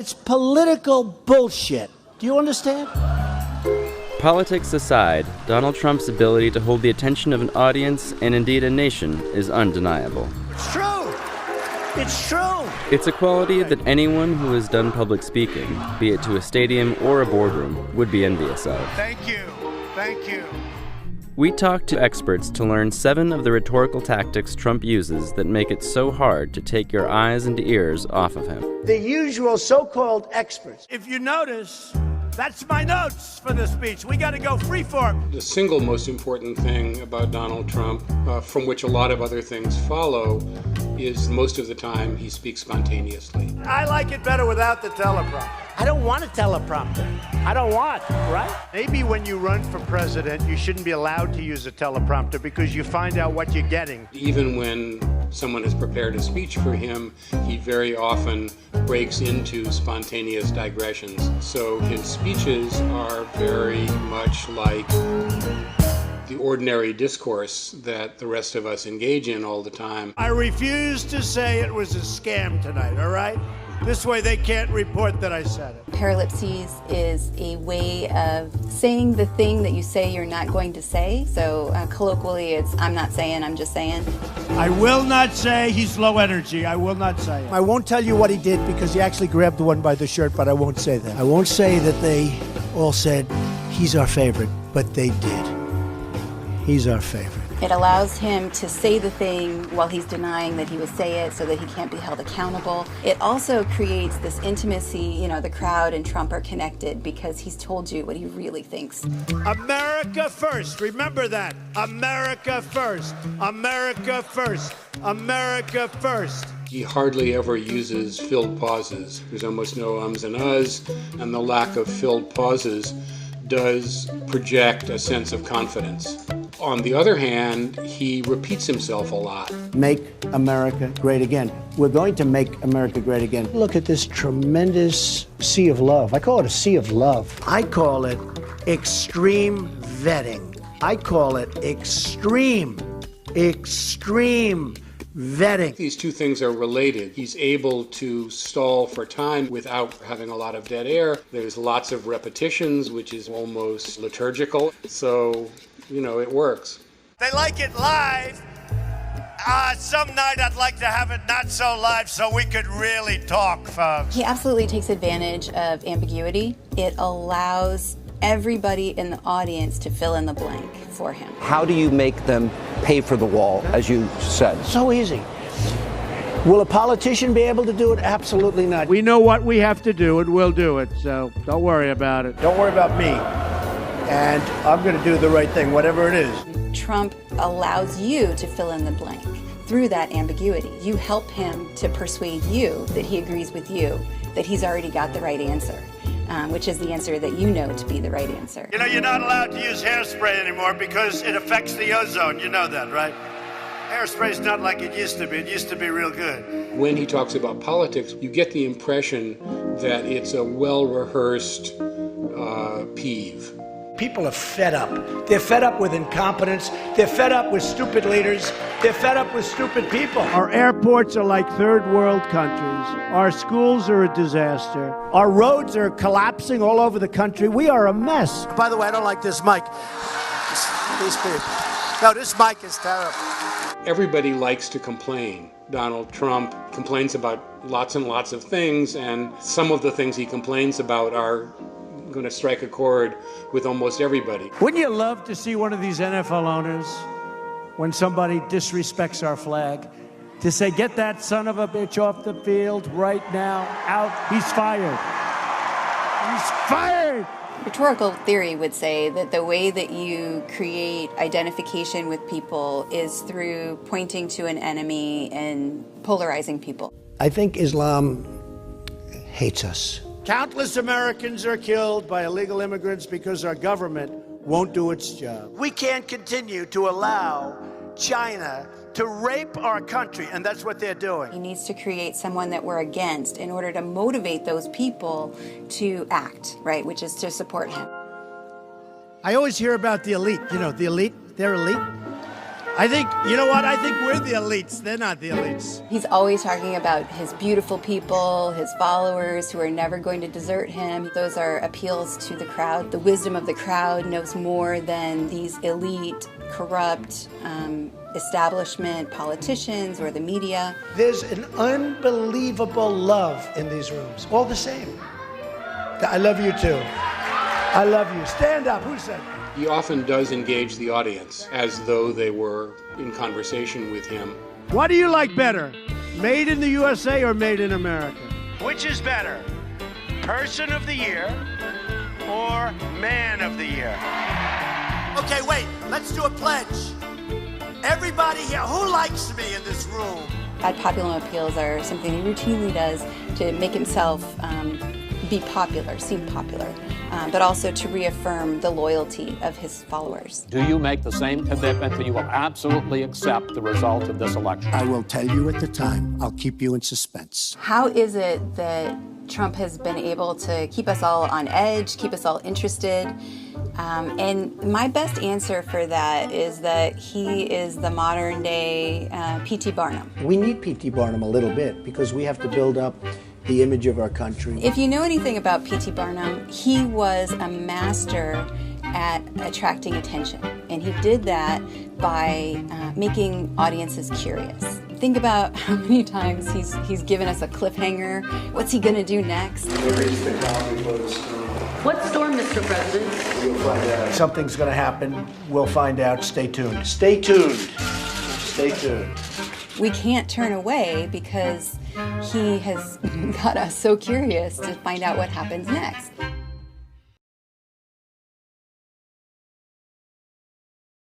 It's political bullshit. Do you understand? Politics aside, Donald Trump's ability to hold the attention of an audience and indeed a nation is undeniable. It's true. It's true. It's a quality that anyone who has done public speaking, be it to a stadium or a boardroom, would be envious of. Thank you. Thank you. We talked to experts to learn 7 of the rhetorical tactics Trump uses that make it so hard to take your eyes and ears off of him. The usual so-called experts. If you notice, that's my notes for the speech. We got to go freeform. The single most important thing about Donald Trump, from which a lot of other things follow, is most of the time he speaks spontaneously. I like it better without the teleprompter. I don't want a teleprompter. I don't want, right? Maybe when you run for president, you shouldn't be allowed to use a teleprompter because you find out what you're getting. Even when someone has prepared a speech for him, he very often breaks into spontaneous digressions. So his speeches are very much like the ordinary discourse that the rest of us engage in all the time. I refuse to say it was a scam tonight, all right? This way they can't report that I said it. Paralipses is a way of saying the thing that you say you're not going to say. So colloquially, it's I'm not saying, I'm just saying. I will not say he's low energy. I will not say it. I won't tell you what he did because he actually grabbed the one by the shirt, but I won't say that. I won't say that they all said he's our favorite, but they did. He's our favorite. It allows him to say the thing while he's denying that he would say it so that he can't be held accountable. It also creates this intimacy, the crowd and Trump are connected because he's told you what he really thinks. America first. Remember that. America first. America first. America first. He hardly ever uses filled pauses. There's almost no ums and uhs, and the lack of filled pauses does project a sense of confidence. On the other hand, he repeats himself a lot. Make America great again. We're going to make America great again. Look at this tremendous sea of love. I call it a sea of love. I call it extreme vetting. I call it extreme vetting. These two things are related. He's able to stall for time without having a lot of dead air. There's lots of repetitions, which is almost liturgical. So, it works. They like it live. Some night I'd like to have it not so live so we could really talk, folks. He absolutely takes advantage of ambiguity. It allows everybody in the audience to fill in the blank for him. How do you make them pay for the wall, as you said? So easy. Will a politician be able to do it? Absolutely not. We know what we have to do and we'll do it, so don't worry about it. Don't worry about me. And I'm going to do the right thing, whatever it is. Trump allows you to fill in the blank through that ambiguity. You help him to persuade you that he agrees with you, that he's already got the right answer. Which is the answer that you know to be the right answer. You're not allowed to use hairspray anymore because it affects the ozone. You know that, right? Hairspray's not like it used to be. It used to be real good. When he talks about politics, you get the impression that it's a well-rehearsed peeve. People are fed up. They're fed up with incompetence. They're fed up with stupid leaders. They're fed up with stupid people. Our airports are like third world countries. Our schools are a disaster. Our roads are collapsing all over the country. We are a mess. By the way, I don't like this mic. These people. No, this mic is terrible. Everybody likes to complain. Donald Trump complains about lots and lots of things, and some of the things he complains about are going to strike a chord with almost everybody. Wouldn't you love to see one of these NFL owners, when somebody disrespects our flag, to say, get that son of a bitch off the field right now, out, he's fired. He's fired! Rhetorical theory would say that the way that you create identification with people is through pointing to an enemy and polarizing people. I think Islam hates us. Countless Americans are killed by illegal immigrants because our government won't do its job. We can't continue to allow China to rape our country, and that's what they're doing. He needs to create someone that we're against in order to motivate those people to act, right, which is to support him. I always hear about the elite. The elite, they're elite. I think, you know what? I think we're the elites. They're not the elites. He's always talking about his beautiful people, his followers who are never going to desert him. Those are appeals to the crowd. The wisdom of the crowd knows more than these elite, corrupt establishment politicians or the media. There's an unbelievable love in these rooms, all the same. I love you too. I love you. Stand up. Who said that? He often does engage the audience as though they were in conversation with him. What do you like better? Made in the USA or made in America? Which is better? Person of the year or man of the year? Okay, wait. Let's do a pledge. Everybody here, who likes me in this room? Ad populum appeals are something he routinely does to make himself be popular, seem popular, but also to reaffirm the loyalty of his followers. Do you make the same commitment that you will absolutely accept the result of this election? I will tell you at the time. I'll keep you in suspense. How is it that Trump has been able to keep us all on edge, keep us all interested? And my best answer for that is that he is the modern day P.T. Barnum. We need P.T. Barnum a little bit because we have to build up the image of our country. If you know anything about P.T. Barnum, he was a master at attracting attention. And he did that by making audiences curious. Think about how many times he's given us a cliffhanger. What's he gonna do next? What storm, Mr. President? You'll find out. Something's gonna happen. We'll find out. Stay tuned. Stay tuned. Stay tuned. We can't turn away because he has got us so curious to find out what happens next.